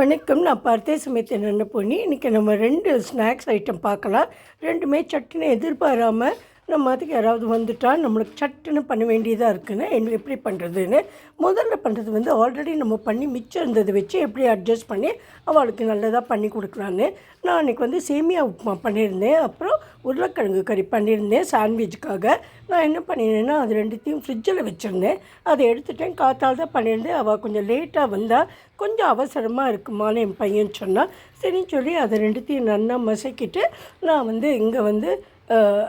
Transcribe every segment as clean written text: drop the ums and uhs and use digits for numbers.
வணக்கம். நான் பார்த்தே சமைத்த நல்ல பொண்ணு. இன்றைக்கி நம்ம 2 ஸ்நாக்ஸ் ஐட்டம் பார்க்கலாம். 2மே சட்டுன்னு எதிர்பாராமல் நம்ம அதுக்கு யாராவது வந்துட்டால் நம்மளுக்கு சட்டுன்னு பண்ண வேண்டியதாக இருக்குன்னு எப்படி பண்ணுறதுன்னு முதல்ல பண்ணுறது ஆல்ரெடி நம்ம பண்ணி மிச்சம் இருந்ததை வச்சு எப்படி அட்ஜஸ்ட் பண்ணி அவளுக்கு நல்லதாக பண்ணி கொடுக்கலான்னு நான் அன்றைக்கி சேமியா உப்புமா பண்ணியிருந்தேன். அப்புறம் உருளைக்கிழங்கு கறி பண்ணியிருந்தேன் சாண்ட்விச்சுக்காக. நான் என்ன பண்ணியிருந்தேன்னா அது ரெண்டுத்தையும் ஃப்ரிட்ஜில் வச்சுருந்தேன். அதை எடுத்துட்டேன். காத்தால் தான் பண்ணியிருந்தேன். அவள் கொஞ்சம் லேட்டாக வந்தால் கொஞ்சம் அவசரமாக இருக்குமான்னு என் பையன் சொன்னான். சரின்னு சொல்லி அதை ரெண்டுத்தையும் நல்லா மசக்கிட்டு நான் இங்கே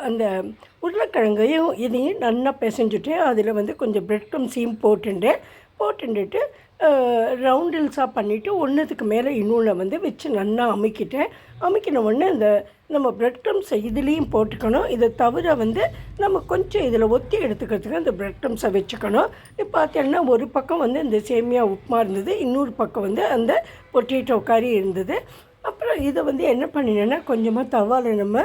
அந்த உருளைக்கிழங்கையும் இதையும் நல்லா பிசைஞ்சுட்டு அதில் கொஞ்சம் பிரெட் க்ரம்ஸையும் போட்டுட்டு ரவுண்டில்ஸாக பண்ணிவிட்டு ஒன்றுத்துக்கு மேலே இன்னொன்று வச்சு நல்லா அமுக்கின உடனே இந்த நம்ம பிரெட் க்ரம்ஸை இதுலேயும் போட்டுக்கணும். இதை தவிர நம்ம கொஞ்சம் இதில் ஒத்தி எடுத்துக்கிறதுக்கு அந்த பிரெட் க்ரம்ஸை வச்சுக்கணும். இப்போ பார்த்தீங்கன்னா ஒரு பக்கம் இந்த சேமியா உப்புமா இருந்தது, இன்னொரு பக்கம் அந்த பொட்டேட்டோ கறி இருந்தது. அப்புறம் இதை என்ன பண்ணினேன்னா கொஞ்சமாக தவாவில் நம்ம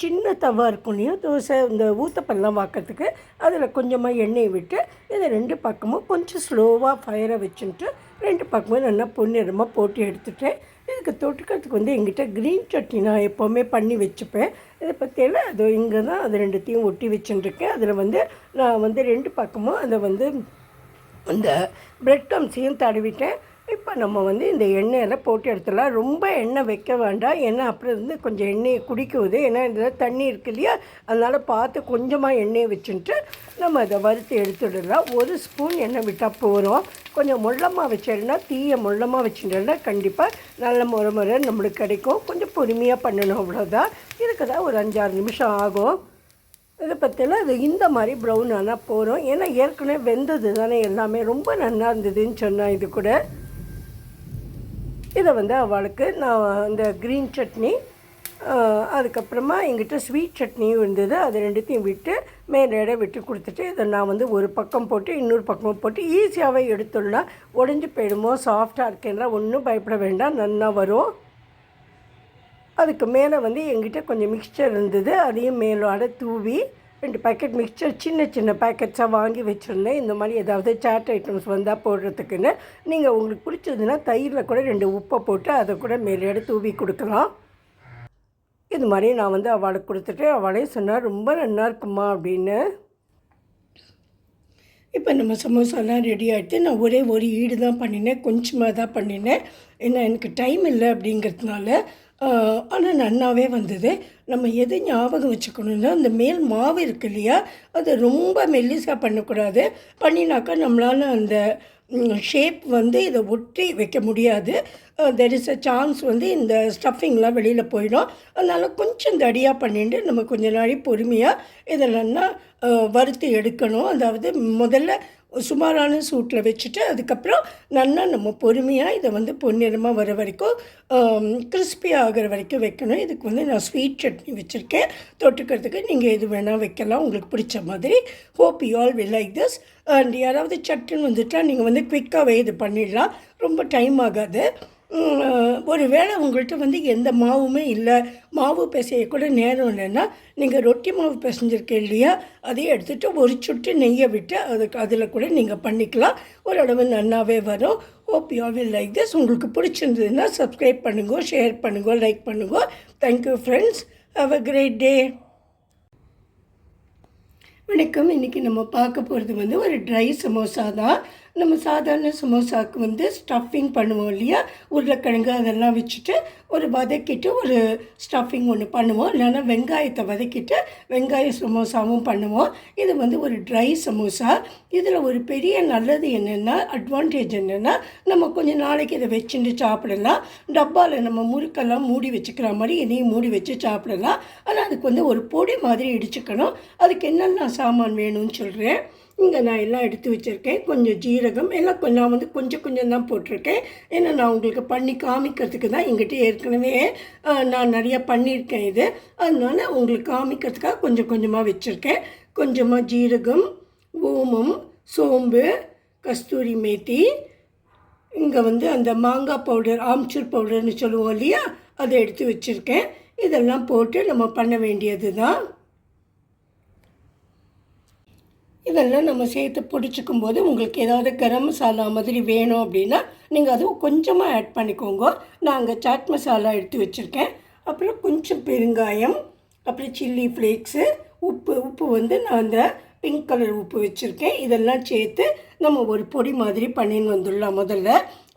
சின்ன தவா இருக்கும் இல்லையா, தோசை இந்த ஊத்தப்பெல்லாம் வாக்கிறதுக்கு, அதில் கொஞ்சமாக எண்ணெய் விட்டு இதை 2 பக்கமும் கொஞ்சம் ஸ்லோவாக ஃபயரை வச்சுட்டு 2 பக்கமும் நல்லா பொன்னிறமாக போட்டு எடுத்துட்டேன். இதுக்கு தொட்டுக்கிறதுக்கு எங்கிட்ட க்ரீன் சட்னி நான் எப்போவுமே பண்ணி வச்சுப்பேன். இதை பற்றியெல்லாம் அது இங்கே தான் அது ரெண்டுத்தையும் ஒட்டி வச்சுட்டுருக்கேன். அதில் நான் 2 பக்கமும் அதை அந்த பிரெட் க்ரம்ஸையும் தடவிட்டேன். இப்போ நம்ம இந்த எண்ணெயில் போட்டு எடுத்துடலாம். ரொம்ப எண்ணெய் வைக்க வேண்டாம், ஏன்னா அப்புறம் கொஞ்சம் எண்ணெயை குடிக்குது. ஏன்னா இதில் தண்ணி இருக்கு இல்லையா, அதனால் பார்த்து கொஞ்சமாக எண்ணெயை வச்சுட்டு நம்ம அதை வறுத்து எடுத்துடலாம். 1 ஸ்பூன் எண்ணெய் விட்டால் போகிறோம். கொஞ்சம் முள்ளமாக வச்சிடனா, தீயை முள்ளமாக வச்சுட்டோன்னா கண்டிப்பாக நல்ல முறை நம்மளுக்கு கிடைக்கும். கொஞ்சம் பொறுமையாக பண்ணணும், அவ்வளோதான். இதுக்கு தான் ஒரு 5-6 நிமிஷம் ஆகும். இதை பற்றிலாம் இது இந்த மாதிரி ப்ரௌன் ஆனால் போகிறோம். ஏன்னா ஏற்கனவே வெந்தது தானே, எல்லாமே ரொம்ப நல்லா இருந்ததுன்னு சொன்னால். இது கூட இதை அவளுக்கு நான் இந்த க்ரீன் சட்னி, அதுக்கப்புறமா எங்கிட்ட ஸ்வீட் சட்னியும் இருந்தது, அது ரெண்டுத்தையும் விட்டு மேலே விட்டு கொடுத்துட்டு இதை நான் ஒரு பக்கம் போட்டு இன்னொரு பக்கமும் போட்டு ஈஸியாகவே எடுத்துடலாம். உடஞ்சி போயிடுமோ, சாஃப்டாக இருக்கேன்னா ஒன்றும் பயப்பட வேண்டாம், நல்லா வரும். அதுக்கு மேலே எங்கிட்ட கொஞ்சம் மிக்சர் இருந்தது, அதையும் மேலோட தூவி 2 பேக்கெட் மிக்சர் சின்ன பேக்கெட்ஸாக வாங்கி வச்சுருந்தேன். இந்த மாதிரி ஏதாவது சாட் ஐட்டம்ஸ் வந்தால் போடுறதுக்குன்னு. நீங்கள் உங்களுக்கு பிடிச்சதுன்னா தயிரில் கூட 2 உப்பை போட்டு அதை கூட மேலே தூவி கொடுக்கலாம். இது மாதிரி நான் அவளுக்கு கொடுத்துட்டு அவளே சொன்னால் ரொம்ப நல்லா இருக்குமா அப்படின்னு. இப்போ நம்ம சமோசாலாம் ரெடி ஆகிட்டு நான் ஒரே ஒரு ஈடு தான் பண்ணினேன், கொஞ்சமாக தான் பண்ணினேன். ஏன்னா எனக்கு டைம் இல்லை அப்படிங்கிறதுனால. ஆனால் நல்லாவே வந்தது. நம்ம எது ஞாபகம் வச்சுக்கணுன்னா, அந்த மேல் மாவு இருக்கு இல்லையா, அது ரொம்ப மெல்லிசாக பண்ணக்கூடாது. பண்ணினாக்கா நம்மளால் அந்த ஷேப் இதை ஒட்டி வைக்க முடியாது. தெர் இஸ் அ சான்ஸ் இந்த ஸ்டஃபிங்லாம் வெளியில் போயிடும். அதனால் கொஞ்சம் தடியாக பண்ணிட்டு நம்ம கொஞ்ச நாள் பொறுமையாக இதெல்லாம் வறுத்து எடுக்கணும். அதாவது முதல்ல சுமாரான சூட்டில் வச்சுட்டு அதுக்கப்புறம் நல்லா நம்ம பொறுமையாக இதை பொன்னிறமாக வர வரைக்கும் கிறிஸ்பியாக ஆகிற வரைக்கும் வைக்கணும். இதுக்கு நான் ஸ்வீட் சட்னி வச்சுருக்கேன். தொட்டுக்கிறதுக்கு நீங்கள் எது வேணால் வைக்கலாம், உங்களுக்கு பிடிச்ச மாதிரி. Hope you all will like this. And யாராவது சட்டுன்னு வந்துட்டால் நீங்கள் குவிக்காகவே இது பண்ணிடலாம், ரொம்ப டைம் ஆகாது. ஒரு வேளை உங்கள்கிட்ட எந்த மாவுமே இல்லை, மாவு பிசைய கூட நேரம் இல்லைன்னா நீங்கள் ரொட்டி மாவு பிசைஞ்சிருக்கேன் இல்லையா, அதையும் எடுத்துகிட்டு ஒரு சுட்டு நெய்யை விட்டு அதில் கூட நீங்கள் பண்ணிக்கலாம். ஓரளவு நல்லாவே வரும். Hope you will like this. உங்களுக்கு பிடிச்சிருந்ததுன்னா சப்ஸ்கிரைப் பண்ணுங்க, ஷேர் பண்ணுங்க, லைக் பண்ணுங்க. Thank you friends. Have a great day. வணக்கம். இன்றைக்கி நம்ம பார்க்க போகிறது ஒரு ட்ரை சமோசா தான். நம்ம சாதாரண சமோசாவுக்கு ஸ்டஃபிங் பண்ணுவோம் இல்லையா, உருளைக்கிழங்கு அதெல்லாம் வச்சுட்டு வதக்கிட்டு ஒரு ஸ்டஃபிங் ஒன்று பண்ணுவோம். இல்லைன்னா வெங்காயத்தை வதக்கிட்டு வெங்காய சமோசாவும் பண்ணுவோம். இது ஒரு ட்ரை சமோசா. இதில் ஒரு பெரிய நல்லது என்னென்னா, அட்வான்டேஜ் என்னென்னா, நம்ம கொஞ்சம் நாளைக்கு இதை வச்சுட்டு சாப்பிடலாம். டப்பாவில் நம்ம முறுக்கெல்லாம் மூடி வச்சுக்கிற மாதிரி இதையும் மூடி வச்சு சாப்பிடலாம். ஆனால் அதுக்கு ஒரு பொடி மாதிரி இடிச்சுக்கணும். அதுக்கு என்னென்ன சாமான் வேணும்னு சொல்கிறேன். இங்கே நான் எல்லாம் எடுத்து வச்சுருக்கேன். கொஞ்சம் ஜீரகம் எல்லாம் நான் கொஞ்சம் தான் போட்டிருக்கேன். ஏன்னா நான் உங்களுக்கு பண்ணி காமிக்கிறதுக்கு தான். எங்கிட்ட ஏற்கனவே நான் நிறையா பண்ணியிருக்கேன் இது, அதனால உங்களுக்கு காமிக்கிறதுக்காக கொஞ்சமாக வச்சுருக்கேன். கொஞ்சமாக ஜீரகம், ஓமம், சோம்பு, கஸ்தூரி மேத்தி, இங்கே அந்த மாங்காய் பவுடர், ஆம்ச்சூர் பவுடர்னு சொல்லுவோம் இல்லையா, அதை எடுத்து வச்சுருக்கேன். இதெல்லாம் போட்டு நம்ம பண்ண வேண்டியது தான். இதெல்லாம் நம்ம சேர்த்து பிடிச்சிக்கும் போது உங்களுக்கு ஏதாவது கரம் மசாலா மாதிரி வேணும் அப்படின்னா நீங்கள் அதுவும் கொஞ்சமாக ஆட் பண்ணிக்கோங்க. நான் அங்கே சாட் மசாலா எடுத்து வச்சுருக்கேன். அப்புறம் கொஞ்சம் பெருங்காயம், அப்புறம் சில்லி ஃப்ளேக்ஸு, உப்பு வந்து நான் அந்த பிங்க் கலர் உப்பு வச்சுருக்கேன். இதெல்லாம் சேர்த்து நம்ம ஒரு பொடி மாதிரி பண்ணின்னு வந்துடலாம் முதல்ல.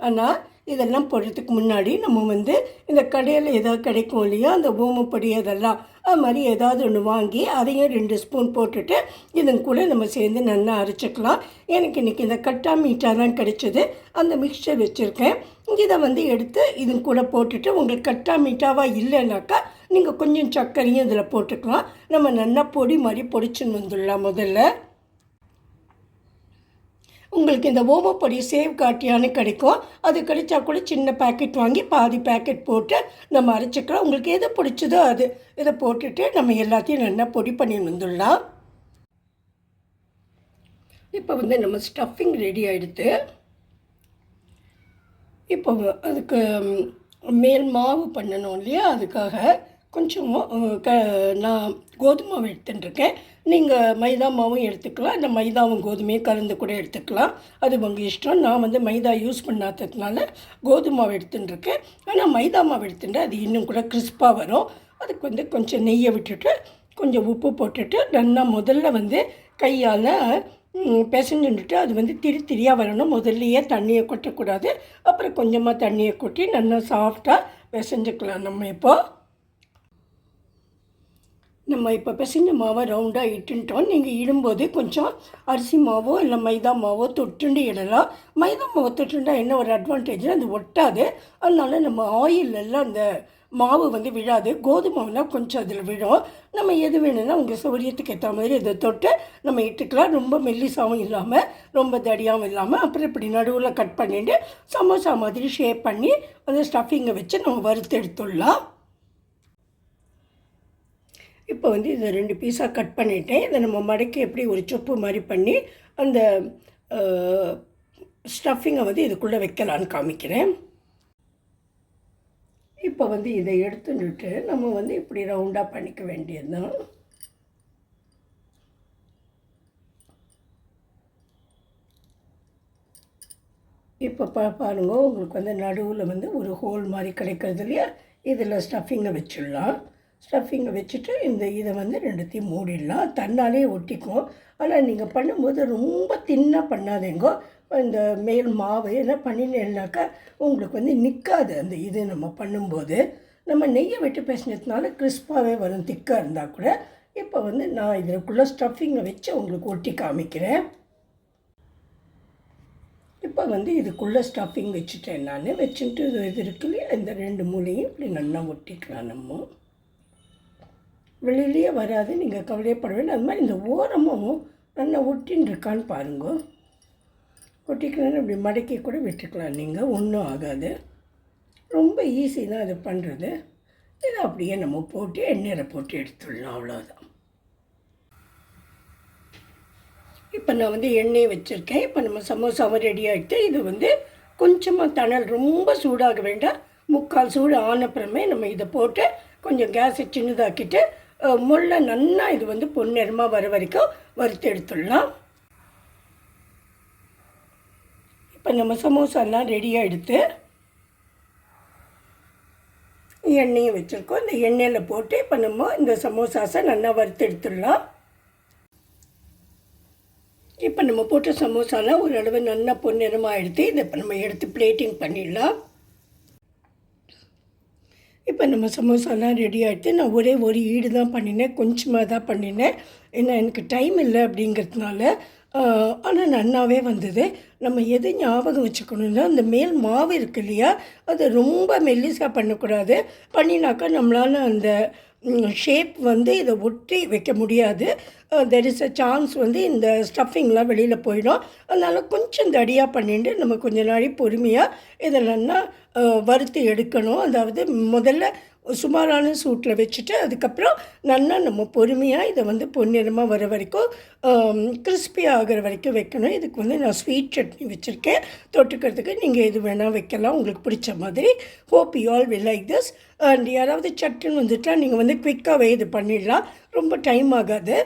ஆனால் இதெல்லாம் போடுறதுக்கு முன்னாடி நம்ம வந்து இந்த கடையில் ஏதாவது கிடைக்கும் இல்லையா, அந்த ஓமப்பொடி அதெல்லாம், அது மாதிரி ஏதாவது ஒன்று வாங்கி அதையும் 2 ஸ்பூன் போட்டுட்டு இதன் கூட நம்ம சேர்ந்து நல்லா அரைச்சிக்கலாம். எனக்கு இன்றைக்கி இந்த கட்டா மீட்டாக தான் கிடைச்சது. அந்த மிக்சர் வச்சுருக்கேன். இதை வந்து எடுத்து இதன் கூட போட்டுட்டு, உங்களுக்கு கட்டா மீட்டாவாக இல்லைனாக்கா நீங்கள் கொஞ்சம் சர்க்கரையும் இதில் போட்டுக்கலாம். நம்ம நல்லா பொடி மாதிரி பொடிச்சுன்னு வந்துடலாம் முதல்ல. உங்களுக்கு இந்த ஓமப்பொடி சேவ் காட்டியான்னு கிடைக்கும். அது கிடைச்சா கூட சின்ன பேக்கெட் வாங்கி பாதி பேக்கெட் போட்டு நம்ம அரைச்சிக்கலாம். உங்களுக்கு எது பிடிச்சதோ அது இதை போட்டுட்டு நம்ம எல்லாத்தையும் நல்லா பொடி பண்ணி வந்துடலாம். இப்போ வந்து நம்ம ஸ்டஃபிங் ரெடி ஆகிடுது. இப்போ அதுக்கு மேல் மாவு பண்ணணும் இல்லையா, அதுக்காக கொஞ்சம் நான் கோதுமை மாவு எடுத்துட்டுருக்கேன். நீங்கள் மைதா மாவும் எடுத்துக்கலாம், இல்லை மைதாவும் கோதுமையும் கலந்து கூட எடுத்துக்கலாம். அது உங்கள் இஷ்டம். நான் வந்து மைதா யூஸ் பண்ணாததுனால கோதுமை மாவு எடுத்துட்டுருக்கேன். ஆனால் மைதா மாவு எடுத்துட்டு அது இன்னும் கூட கிறிஸ்பாக வரும். அதுக்கு வந்து கொஞ்சம் நெய்யை விட்டுட்டு கொஞ்சம் உப்பு போட்டுட்டு நல்லா முதல்ல வந்து கையால் பிசைஞ்சுட்டு அது வந்து திரியாக வரணும். முதல்லையே தண்ணியை கொட்டக்கூடாது. அப்புறம் கொஞ்சமாக தண்ணியை கொட்டி நல்லா சாஃப்டாக பிசைஞ்சுக்கலாம். நம்ம இப்போ பிசைஞ்ச மாவை ரவுண்டாக இட்டுட்டோம். நீங்கள் இடும்போது கொஞ்சம் அரிசி மாவோ இல்லை மைதா மாவோ தொட்டுண்டு இடலாம். மைதா மாவை தொட்டுண்டா என்ன ஒரு அட்வான்டேஜ்னால் அது ஒட்டாது. அதனால நம்ம ஆயிலெல்லாம் அந்த மாவு வந்து விழாது. கோதுமாவெலாம் கொஞ்சம் அதில் விழும். நம்ம எது வேணும்னா உங்கள் சௌரியத்துக்கு ஏற்ற மாதிரி இதை தொட்டு நம்ம இட்டுக்கலாம். ரொம்ப மெல்லிசாவும் இல்லாமல் ரொம்ப தடியாகவும் இல்லாமல். அப்புறம் இப்படி நடுவில் கட் பண்ணிவிட்டு சமோசா மாதிரி ஷேப் பண்ணி அந்த ஸ்டஃபிங்கை வச்சு நம்ம வறுத்து எடுத்துடலாம். இப்போ வந்து இதை 2 பீஸாக கட் பண்ணிவிட்டேன். இதை நம்ம மடக்கி எப்படி ஒரு சொப்பு மாதிரி பண்ணி அந்த ஸ்டஃபிங்கை வந்து இதுக்குள்ளே வைக்கலான்னு காமிக்கிறேன். இப்போ வந்து இதை எடுத்துட்டு நம்ம வந்து இப்படி ரவுண்டாக பண்ணிக்க வேண்டியது தான். இப்போ பாருங்க, உங்களுக்கு வந்து நடுவில் வந்து ஒரு ஹோல் மாதிரி கிடைக்கிறது இல்லையா, இதில் ஸ்டஃபிங்கை வச்சிடலாம். ஸ்டஃபிங்கை வச்சுட்டு இதை வந்து 2த்தையும் மூடிடலாம். தன்னாலே ஒட்டிக்கும். ஆனால் நீங்கள் பண்ணும்போது ரொம்ப தின்னாக பண்ணாதீங்கோ. இந்த மேல் மாவு என்ன பண்ணினேன்னாக்கா உங்களுக்கு வந்து நிற்காது. அந்த இது நம்ம பண்ணும்போது நம்ம நெய்யை விட்டு பேசினதுனால கிறிஸ்பாகவே வரும், திக்காக இருந்தால் கூட. இப்போ வந்து நான் இதற்குள்ளே ஸ்டஃபிங்கை வச்சு உங்களுக்கு ஒட்டி காமிக்கிறேன். இப்போ வந்து இதுக்குள்ளே ஸ்டஃபிங் வச்சுட்டேன். நான் வச்சுட்டு இது இருக்குல்லையா, இந்த 2 மூலையும் இப்படி நல்லா ஒட்டிக்கலாம். நம்ம வெளியிலேயே வராது, நீங்கள் கவலையப்பட வேண்டாம். அது மாதிரி இந்த ஓரமும் நல்லா ஒட்டின்னு இருக்கான்னு பாருங்க. ஒட்டிக்கலான்னு இப்படி மடக்கி கூட விட்டுக்கலாம். நீங்கள் ஒன்றும் ஆகாது. ரொம்ப ஈஸி தான் இது பண்ணுறது. இதை அப்படியே நம்ம போட்டு எண்ணெயில் போட்டு எடுத்துடலாம். அவ்வளோதான். இப்போ நான் வந்து எண்ணெயை வச்சுருக்கேன். இப்போ நம்ம சமோசாவை ரெடி ஆகிட்டு இது வந்து கொஞ்சமாக தணல், ரொம்ப சூடாக வேண்டாம். 3/4 சூடு ஆனப்புறமே நம்ம இதை போட்டு கொஞ்சம் கேஸை சின்னதாக்கிட்டு முள்ள நல்லா இது வந்து பொன்னிறமாக வர வரைக்கும் வறுத்து எடுத்துடலாம். இப்போ நம்ம சமோசாலாம் ரெடியாக எடுத்து எண்ணெயும் வச்சுருக்கோம். இந்த எண்ணெயில் போட்டு இப்போ நம்ம இந்த சமோசாஸை நல்லா வறுத்து எடுத்துடலாம். இப்போ நம்ம போட்ட சமோசாலாம் ஓரளவு நல்லா பொன்னிறமாக எடுத்து இதை இப்போ நம்ம எடுத்து பிளேட்டிங் பண்ணிடலாம். இப்போ நம்ம சமோசாலாம் ரெடி ஆகிடுது. நான் ஒரே ஒரு ஈடு தான் பண்ணினேன், கொஞ்சமாக தான் பண்ணினேன். ஏன்னா எனக்கு டைம் இல்லை அப்படிங்கிறதுனால. ஆனால் நல்லாவே வந்தது. நம்ம எது ஞாபகம் வச்சுக்கணுன்னா, அந்த மேல் மாவு இருக்கு இல்லையா, அது ரொம்ப மெல்லிசாக பண்ணக்கூடாது. பண்ணினாக்கா நம்மளால் அந்த ஷேப் வந்து இதை ஒட்டி வைக்க முடியாது. தெர் இஸ் அ சான்ஸ் வந்து இந்த ஸ்டஃபிங்லாம் வெளியில் போயிடும். அதனால் கொஞ்சம் தடியாக பண்ணிட்டு நம்ம கொஞ்ச நாளை பொறுமையாக இதெல்லாம் வறுத்து எடுக்கணும். அதாவது முதல்ல சுமாரான சூட்டில் வச்சுட்டு அதுக்கப்புறம் நல்லா நம்ம பொறுமையாக இதை வந்து பொன்னிறமாக வர வரைக்கும் கிறிஸ்பி ஆகிற வரைக்கும் வைக்கணும். இதுக்கு வந்து நான் ஸ்வீட் சட்னி வச்சுருக்கேன். தொட்டுக்கிறதுக்கு நீங்கள் எது வேணால் வைக்கலாம் உங்களுக்கு பிடிச்ச மாதிரி. Hope you all will like this. And யாராவது சட்டுன்னு வந்துட்டால் நீங்கள் வந்து குவிக்காகவே இது பண்ணிடலாம். ரொம்ப டைம் ஆகாது.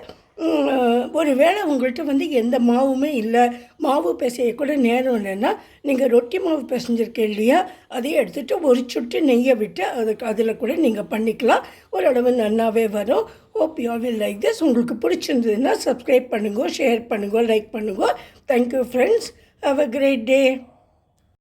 ஒரு வேளை உங்கள்கிட்ட எந்த மாவுமே இல்லை, மாவு பிசைய கூட நேரம் இல்லைன்னா நீங்கள் ரொட்டி மாவு பிசைஞ்சிருக்கேன் இல்லையா, அதையும் எடுத்துகிட்டு ஒரு சுட்டு நெய்யை விட்டு அதில் கூட நீங்கள் பண்ணிக்கலாம். ஓரளவு நல்லாவே வரும். Hope you will like this. உங்களுக்கு பிடிச்சிருந்ததுன்னா சப்ஸ்கிரைப் பண்ணுங்க, ஷேர் பண்ணுங்க, லைக் பண்ணுங்க. Thank you friends. Have a great day.